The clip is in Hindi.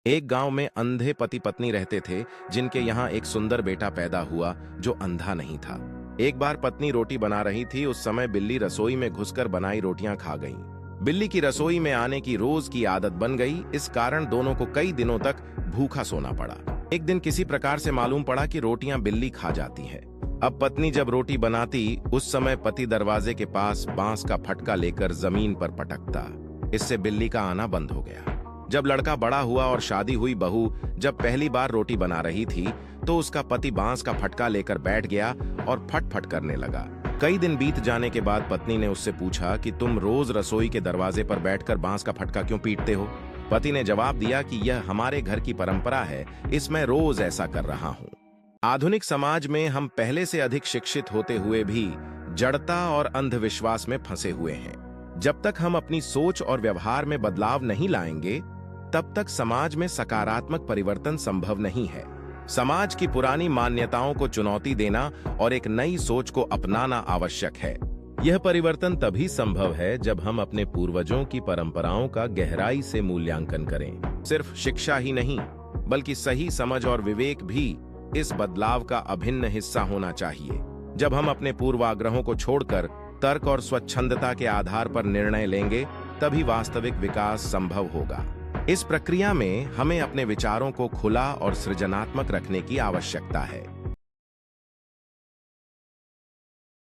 एक गांव में अंधे पति पत्नी रहते थे, जिनके यहाँ एक सुंदर बेटा पैदा हुआ जो अंधा नहीं था। एक बार पत्नी रोटी बना रही थी। उस समय बिल्ली रसोई में घुसकर बनाई रोटियां खा गई। बिल्ली की रसोई में आने की रोज की आदत बन गई। इस कारण दोनों को कई दिनों तक भूखा सोना पड़ा। एक दिन किसी प्रकार से मालूम पड़ा कि रोटियां बिल्ली खा जाती है। अब पत्नी जब रोटी बनाती, उस समय पति दरवाजे के पास बांस का फटका लेकर जमीन पर पटकता। इससे बिल्ली का आना बंद हो गया। जब लड़का बड़ा हुआ और शादी हुई, बहू जब पहली बार रोटी बना रही थी तो उसका पति बांस का फटका लेकर बैठ गया और फट फट करने लगा। कई दिन बीत जाने के बाद पत्नी ने उससे पूछा कि तुम रोज रसोई के दरवाजे पर बैठकर बांस का फटका क्यों पीटते हो? पति ने जवाब दिया कि यह हमारे घर की परंपरा है, इसमें रोज ऐसा कर रहा हूं। आधुनिक समाज में हम पहले से अधिक शिक्षित होते हुए भी जड़ता और अंधविश्वास में फंसे हुए हैं। जब तक हम अपनी सोच और व्यवहार में बदलाव नहीं लाएंगे, तब तक समाज में सकारात्मक परिवर्तन संभव नहीं है। समाज की पुरानी मान्यताओं को चुनौती देना और एक नई सोच को अपनाना आवश्यक है। यह परिवर्तन तभी संभव है जब हम अपने पूर्वजों की परंपराओं का गहराई से मूल्यांकन करें। सिर्फ शिक्षा ही नहीं, बल्कि सही समझ और विवेक भी इस बदलाव का अभिन्न हिस्सा होना चाहिए। जब हम अपने पूर्वाग्रहों को छोड़कर तर्क और स्वच्छंदता के आधार पर निर्णय लेंगे, तभी वास्तविक विकास संभव होगा। इस प्रक्रिया में हमें अपने विचारों को खुला और सृजनात्मक रखने की आवश्यकता है।